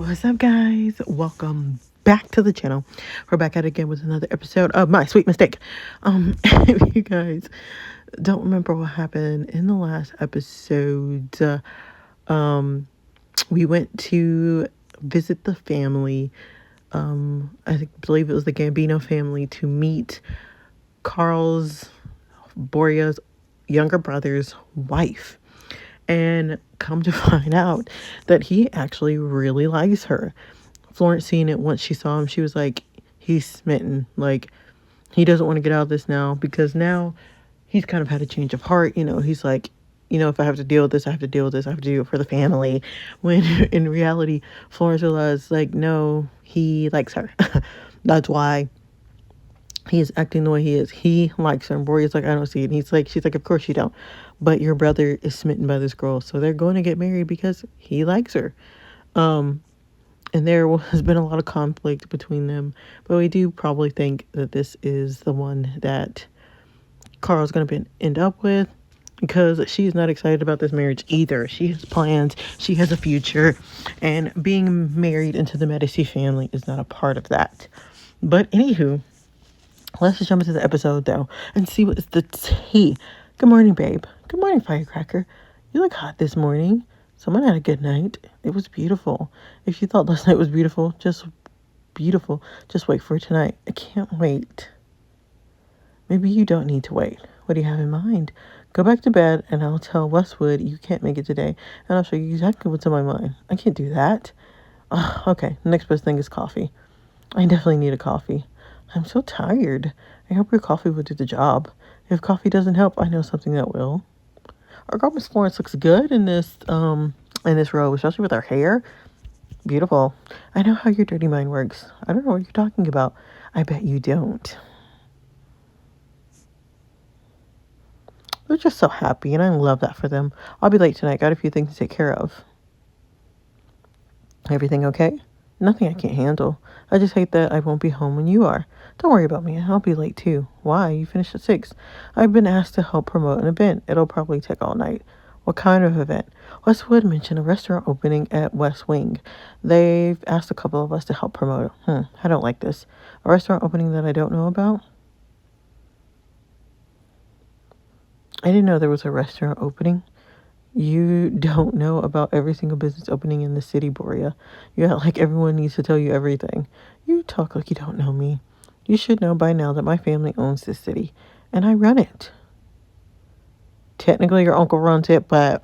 What's up, guys? Welcome back to the channel. We're back at it again with another episode of My Sweet Mistake. If you guys don't remember what happened in the last episode, we went to visit the family. Believe it was the Gambino family to meet Carl's Boria's younger brother's wife. And come to find out that he actually really likes her. Florence seeing it once she saw him, she was like, he's smitten. Like, he doesn't want to get out of this now because now he's kind of had a change of heart. He's like, if I have to deal with this, I have to deal with this. I have to do it for the family. When in reality, Florence realized, like, no, he likes her. That's why he is acting the way he is. He likes her. And Boria's like, I don't see it. And she's like, of course you don't. But your brother is smitten by this girl. So they're going to get married because he likes her. And there has been a lot of conflict between them. But we do probably think that this is the one that Carl's going to end up with. Because she's not excited about this marriage either. She has plans. She has a future. And being married into the Medici family is not a part of that. But anywho, let's just jump into the episode, though, and see what is the tea. Good morning, babe. Good morning, firecracker. You look hot this morning. Someone had a good night. It was beautiful. If you thought last night was beautiful, just wait for tonight. I can't wait. Maybe you don't need to wait. What do you have in mind? Go back to bed, and I'll tell Westwood you can't make it today, and I'll show you exactly what's in my mind. I can't do that. Okay, the next best thing is coffee. I definitely need a coffee. I'm so tired. I hope your coffee will do the job. If coffee doesn't help, I know something that will. Our girl Miss Florence looks good in this robe, especially with her hair. Beautiful. I know how your dirty mind works. I don't know what you're talking about. I bet you don't. They're just so happy, and I love that for them. I'll be late tonight. Got a few things to take care of. Everything okay? Nothing I can't handle. I just hate that I won't be home when you are. Don't worry about me. I'll be late too. Why? You finished at 6. I've been asked to help promote an event. It'll probably take all night. What kind of event? Westwood mentioned a restaurant opening at West Wing. They've asked a couple of us to help promote it. I don't like this. A restaurant opening that I don't know about? I didn't know there was a restaurant opening. You don't know about every single business opening in the city, Boria. You act like everyone needs to tell you everything. You talk like you don't know me. You should know by now that my family owns this city, and I run it. Technically, your uncle runs it, but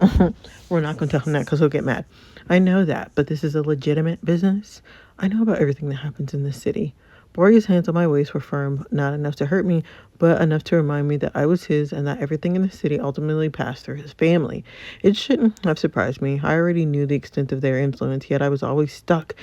we're not going to tell him that because he'll get mad. I know that, but this is a legitimate business. I know about everything that happens in this city. Boria's hands on my waist were firm, not enough to hurt me, but enough to remind me that I was his and that everything in the city ultimately passed through his family. It shouldn't have surprised me. I already knew the extent of their influence, yet I was always struck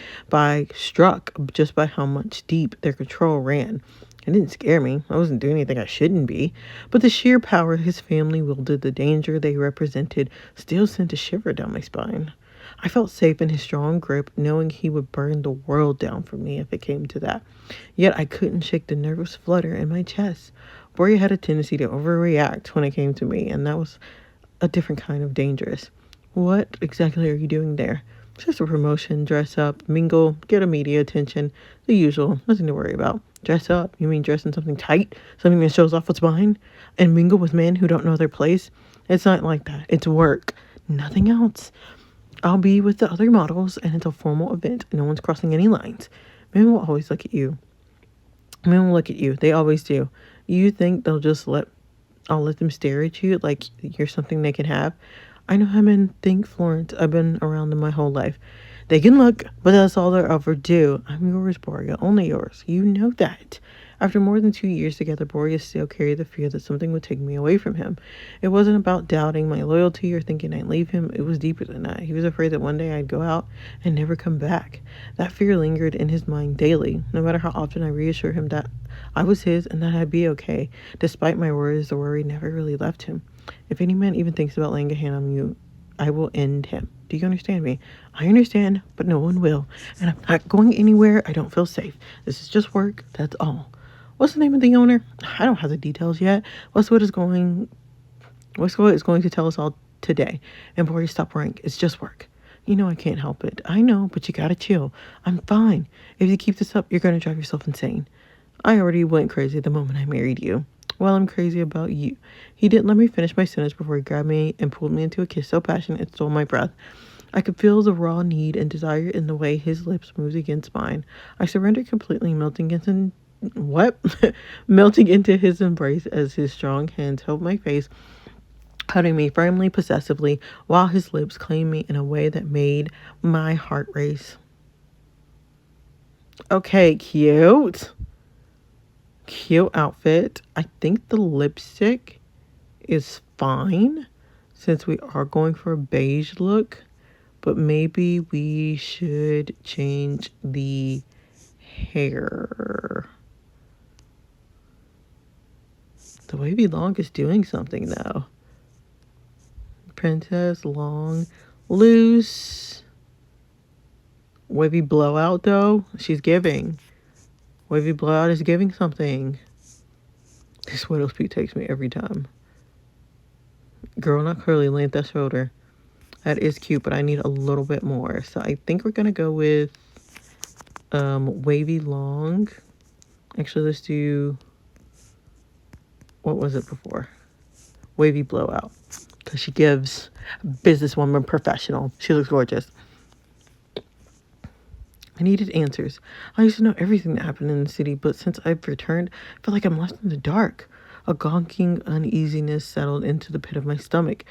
just by how much deep their control ran. It didn't scare me. I wasn't doing anything I shouldn't be. But the sheer power his family wielded, the danger they represented, still sent a shiver down my spine. I felt safe in his strong grip, knowing he would burn the world down for me if it came to that. Yet I couldn't shake the nervous flutter in my chest. Boria had a tendency to overreact when it came to me, and that was a different kind of dangerous. What exactly are you doing there? Just a promotion, dress up, mingle, get a media attention. The usual, nothing to worry about. Dress up? You mean dress in something tight? Something that shows off what's behind? And mingle with men who don't know their place? It's not like that. It's work. Nothing else. I'll be with the other models, and it's a formal event. No one's crossing any lines. Men will always look at you. Men will look at you. They always do. You think I'll let them stare at you like you're something they can have? I know how men think, Florence. I've been around them my whole life. They can look, but that's all they'll ever do. I'm yours, Boria. Only yours. You know that. After more than 2 years together, Boria still carried the fear that something would take me away from him. It wasn't about doubting my loyalty or thinking I'd leave him. It was deeper than that. He was afraid that one day I'd go out and never come back. That fear lingered in his mind daily, no matter how often I reassured him that I was his and that I'd be okay. Despite my worries, the worry never really left him. If any man even thinks about laying a hand on you, I will end him. Do you understand me? I understand, but no one will. And I'm not going anywhere. I don't feel safe. This is just work. That's all. What's the name of the owner? I don't have the details yet. Westwood is going to tell us all today. And Boria, stop worrying. It's just work. You know I can't help it. I know, but you gotta chill. I'm fine. If you keep this up, you're gonna drive yourself insane. I already went crazy the moment I married you. Well, I'm crazy about you. He didn't let me finish my sentence before he grabbed me and pulled me into a kiss so passionate it stole my breath. I could feel the raw need and desire in the way his lips moved against mine. I surrendered completely, melting into what? Melting into his embrace as his strong hands held my face, hugging me firmly, possessively, while his lips claimed me in a way that made my heart race. Okay, cute. Cute outfit. I think the lipstick is fine since we are going for a beige look, but maybe we should change the hair. The wavy long is doing something though. Princess long, loose. Wavy blowout though, she's giving. Wavy blowout is giving something. This widow's peak takes me every time. Girl, not curly, length, that shoulder. That is cute, but I need a little bit more. So I think we're gonna go with wavy long. Actually, let's do, what was it before? Wavy blowout. Because she gives businesswoman professional. She looks gorgeous. I needed answers. I used to know everything that happened in the city, but since I've returned, I feel like I'm lost in the dark. A gonking uneasiness settled into the pit of my stomach.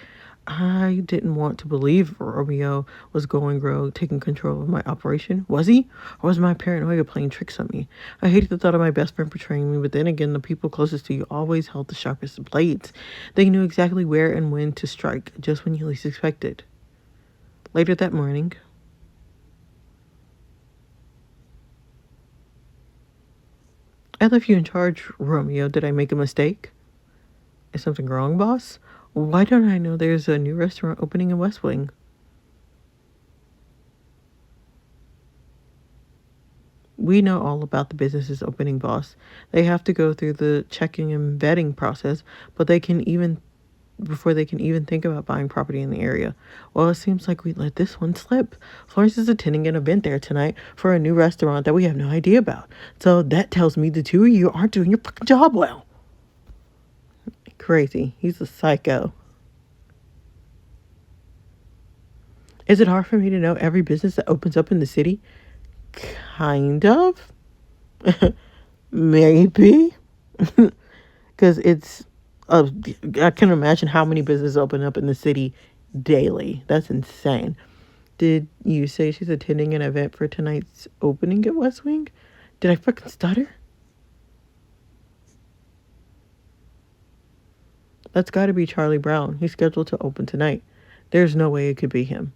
I didn't want to believe Romeo was going rogue, taking control of my operation. Was he? Or was my paranoia playing tricks on me? I hated the thought of my best friend betraying me, but then again, the people closest to you always held the sharpest of blades. They knew exactly where and when to strike, just when you least expected. Later that morning, I left you in charge, Romeo. Did I make a mistake? Is something wrong, boss? Why don't I know there's a new restaurant opening in West Wing? We know all about the business's opening, boss. They have to go through the checking and vetting process, but they can even before they can even think about buying property in the area. Well, it seems like we let this one slip. Florence is attending an event there tonight for a new restaurant that we have no idea about. So that tells me the two of you aren't doing your fucking job well. Crazy. He's a psycho. Is it hard for me to know every business that opens up in the city? Kind of. Maybe. Because I can imagine how many businesses open up in the city daily. That's insane. Did you say she's attending an event for tonight's opening at West Wing? Did I fucking stutter? That's gotta be Charlie Brown. He's scheduled to open tonight. There's no way it could be him.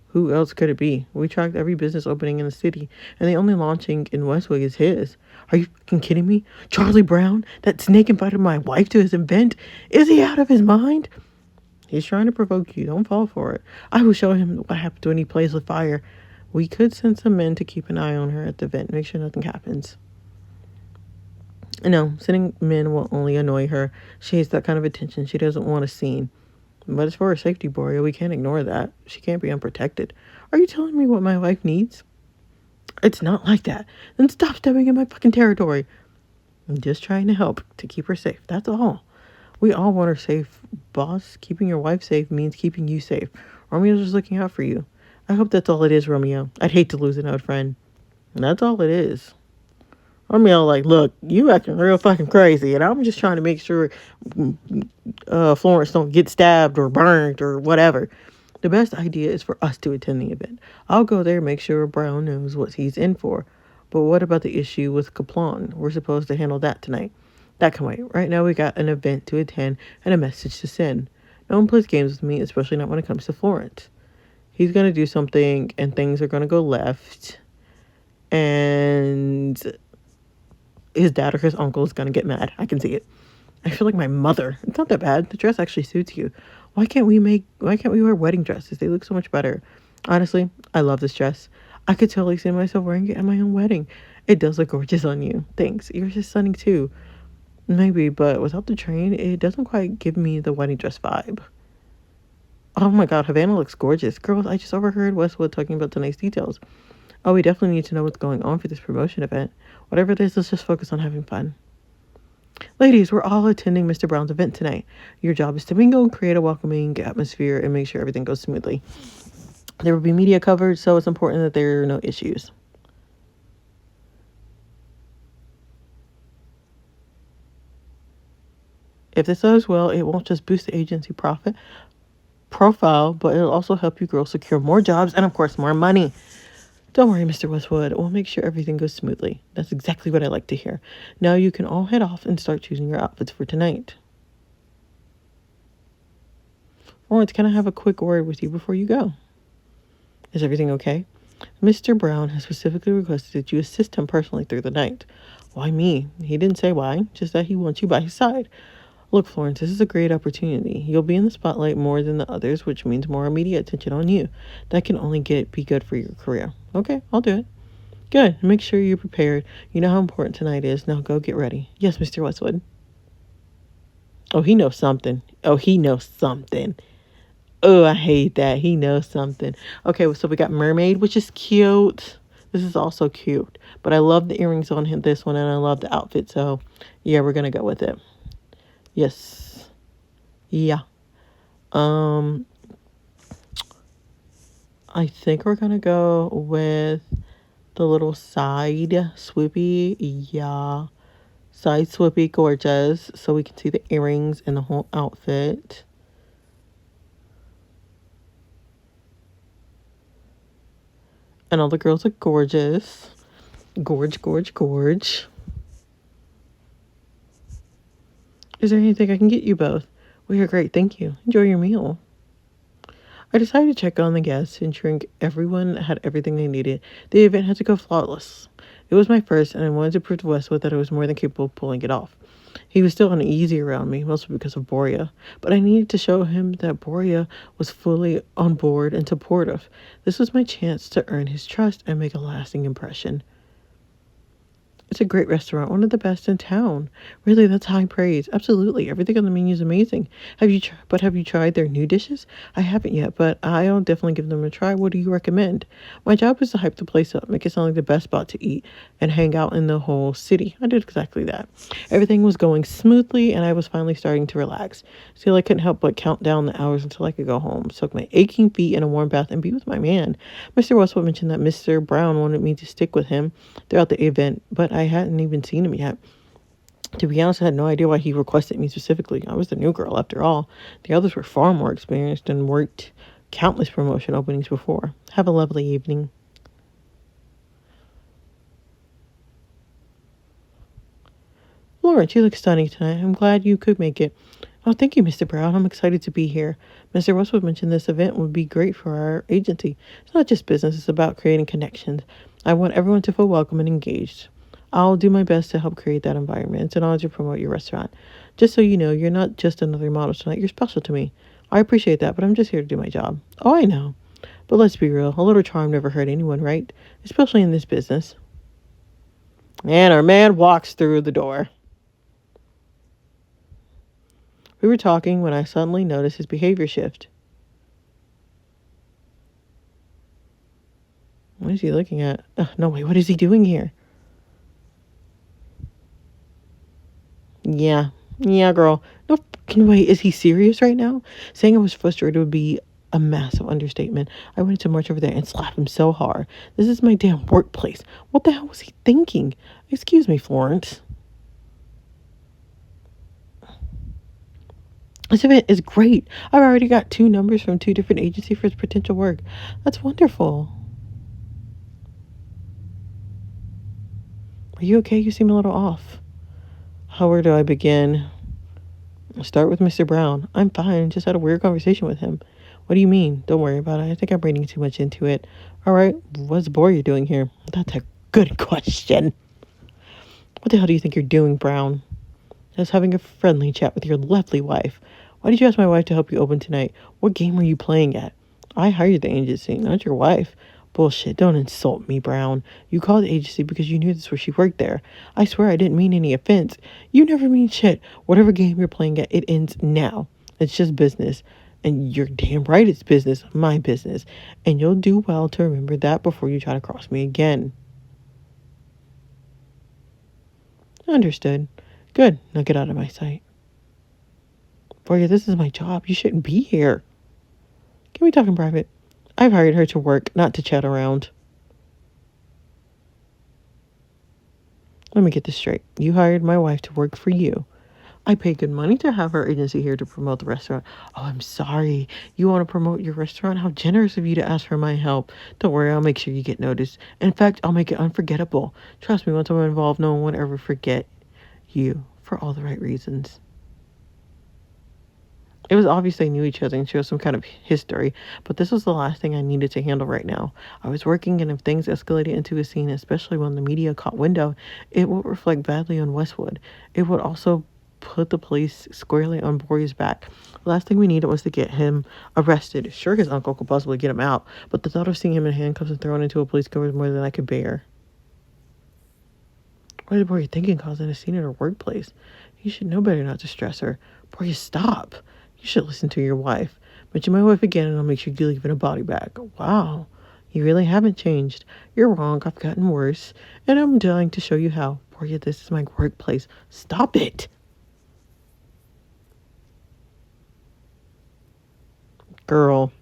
Who else could it be? We tracked every business opening in the city, and the only launching in Westwick is his. Are you fucking kidding me? Charlie Brown? That snake invited my wife to his event? Is he out of his mind? He's trying to provoke you. Don't fall for it. I will show him what happens when he plays with fire. We could send some men to keep an eye on her at the event, make sure nothing happens. No, sending men will only annoy her. She hates that kind of attention. She doesn't want a scene. But as for her safety, Borea, we can't ignore that. She can't be unprotected. Are you telling me what my wife needs? It's not like that. Then stop stepping in my fucking territory. I'm just trying to help to keep her safe. That's all. We all want her safe, boss. Keeping your wife safe means keeping you safe. Romeo's just looking out for you. I hope that's all it is, Romeo. I'd hate to lose an old friend. That's all it is. Romeo, like, look, you acting real fucking crazy, and I'm just trying to make sure Florence don't get stabbed or burned or whatever. The best idea is for us to attend the event. I'll go there and make sure Brown knows what he's in for. But what about the issue with Kaplan? We're supposed to handle that tonight. That can wait. Right now we got an event to attend and a message to send. No one plays games with me, especially not when it comes to Florence. He's going to do something and things are going to go left. And his dad or his uncle is going to get mad. I can see it. I feel like my mother. It's not that bad. The dress actually suits you. Why can't we wear wedding dresses? They look so much better. Honestly, I love this dress. I could totally see myself wearing it at my own wedding. It does look gorgeous on you. Thanks. Yours is stunning too. Maybe, but without the train, it doesn't quite give me the wedding dress vibe. Oh my God, Havana looks gorgeous. Girls, I just overheard Westwood talking about tonight's details. Oh, we definitely need to know what's going on for this promotion event. Whatever it is, let's just focus on having fun. Ladies, we're all attending Mr. Brown's event tonight. Your job is to mingle and create a welcoming atmosphere and make sure everything goes smoothly. There will be media coverage, so it's important that there are no issues. If this does well, it won't just boost the agency profile, but it'll also help you girls secure more jobs and, of course, more money. Don't worry, Mr. Westwood. We'll make sure everything goes smoothly. That's exactly what I like to hear. Now you can all head off and start choosing your outfits for tonight. Lawrence, can I have a quick word with you before you go? Is everything okay? Mr. Brown has specifically requested that you assist him personally through the night. Why me? He didn't say why, just that he wants you by his side. Look, Florence, this is a great opportunity. You'll be in the spotlight more than the others, which means more immediate attention on you. That can only be good for your career. Okay, I'll do it. Good. Make sure you're prepared. You know how important tonight is. Now go get ready. Yes, Mr. Westwood. Oh, he knows something. Oh, he knows something. Oh, I hate that. He knows something. Okay, well, so we got Mermaid, which is cute. This is also cute. But I love the earrings on this one, and I love the outfit. So, yeah, we're going to go with it. Yes. Yeah. I think we're going to go with the little side swoopy. Yeah. Side swoopy gorgeous. So we can see the earrings and the whole outfit. And all the girls are gorgeous. Gorge, gorge, gorge. Is there anything I can get you both? Well, you're great. Thank you. Enjoy your meal. I decided to check on the guests, ensuring everyone had everything they needed. The event had to go flawless. It was my first, and I wanted to prove to Westwood that I was more than capable of pulling it off. He was still uneasy around me, mostly because of Boria, but I needed to show him that Boria was fully on board and supportive. This was my chance to earn his trust and make a lasting impression. It's a great restaurant, one of the best in town. Really, that's high praise. Absolutely, everything on the menu is amazing. Have you tried their new dishes? I haven't yet, but I'll definitely give them a try. What do you recommend? My job is to hype the place up, make it sound like the best spot to eat, and hang out in the whole city. I did exactly that. Everything was going smoothly, and I was finally starting to relax. Still, I couldn't help but count down the hours until I could go home, soak my aching feet in a warm bath, and be with my man. Mr. Westwood mentioned that Mr. Brown wanted me to stick with him throughout the event, but I hadn't even seen him yet. To be honest, I had no idea why he requested me specifically. I was the new girl, after all. The others were far more experienced and worked countless promotion openings before. Have a lovely evening. Lawrence, you look stunning tonight. I'm glad you could make it. Oh, thank you, Mr. Brown. I'm excited to be here. Mr. Westwood mentioned this event would be great for our agency. It's not just business, it's about creating connections. I want everyone to feel welcome and engaged. I'll do my best to help create that environment. It's an honor to promote your restaurant. Just so you know, you're not just another model tonight. You're special to me. I appreciate that, but I'm just here to do my job. Oh, I know. But let's be real. A little charm never hurt anyone, right? Especially in this business. And our man walks through the door. We were talking when I suddenly noticed his behavior shift. What is he looking at? No, wait, what is he doing here? Yeah, girl. No fucking way. Is he serious right now? Saying I was frustrated would be a massive understatement. I wanted to march over there and slap him so hard. This is my damn workplace. What the hell was he thinking? Excuse me, Florence. This event is great. I've already got 2 numbers from 2 different agencies for potential work. That's wonderful. Are you okay? You seem a little off. Where do I begin? Start with Mr. Brown. I'm fine. Just had a weird conversation with him. What do you mean? Don't worry about it. I think I'm reading too much into it. All right. What's Boria doing here? That's a good question. What the hell do you think you're doing, Brown? Just having a friendly chat with your lovely wife. Why did you ask my wife to help you open tonight? What game were you playing at? I hired the agency, not your wife. Bullshit, don't insult me, Brown. You called the agency because you knew this where she worked there. I swear I didn't mean any offense. You never mean shit. Whatever game you're playing at, it ends now. It's just business. And you're damn right it's business, my business. And you'll do well to remember that before you try to cross me again. Understood. Good. Now get out of my sight. Boy, this is my job. You shouldn't be here. Can we talk in private? I've hired her to work, not to chat around. Let me get this straight. You hired my wife to work for you. I pay good money to have her agency here to promote the restaurant. Oh, I'm sorry. You want to promote your restaurant? How generous of you to ask for my help. Don't worry, I'll make sure you get noticed. In fact, I'll make it unforgettable. Trust me, once I'm involved, no one will ever forget you for all the right reasons. It was obvious they knew each other and showed some kind of history, but this was the last thing I needed to handle right now. I was working, and if things escalated into a scene, especially when the media caught window, it would reflect badly on Westwood. It would also put the police squarely on Bory's back. The last thing we needed was to get him arrested. Sure, his uncle could possibly get him out, but the thought of seeing him in handcuffs and thrown into a police car was more than I could bear. What is Bory thinking causing a scene in her workplace? You should know better not to stress her. Bory, stop. You should listen to your wife. Mention my wife again and I'll make sure you leave in a body bag. Wow. You really haven't changed. You're wrong. I've gotten worse. And I'm dying to show you how. Bory, this is my workplace. Stop it. Girl.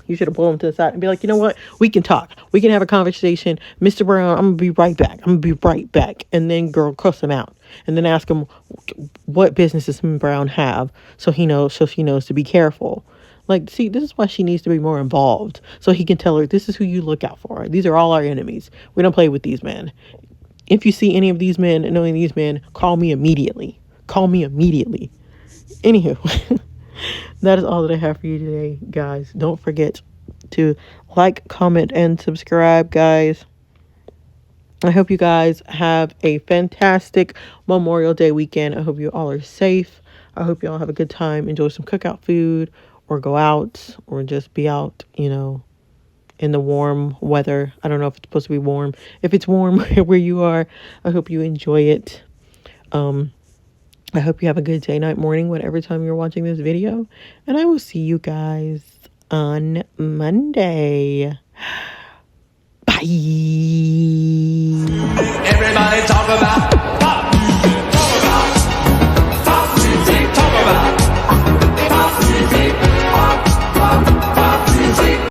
You should have pulled him to the side and be like, you know what? We can talk. We can have a conversation. Mr. Brown, I'm going to be right back. I'm going to be right back. And then, girl, cuss him out. And then ask him, what business does Mr. Brown have? So she knows to be careful. Like, see, this is why she needs to be more involved. So he can tell her, this is who you look out for. These are all our enemies. We don't play with these men. If you see any of these men and any of these men, call me immediately. Call me immediately. Anywho. That is all that I have for you today, guys. Don't forget to like, comment, and subscribe, guys. I hope you guys have a fantastic Memorial Day weekend. I hope you all are safe. I hope you all have a good time. Enjoy some cookout food or go out or just be out, in the warm weather. I don't know if it's supposed to be warm. If it's warm where you are, I hope you enjoy it. I hope you have a good day, night, morning, whatever time you're watching this video. And I will see you guys on Monday. Bye.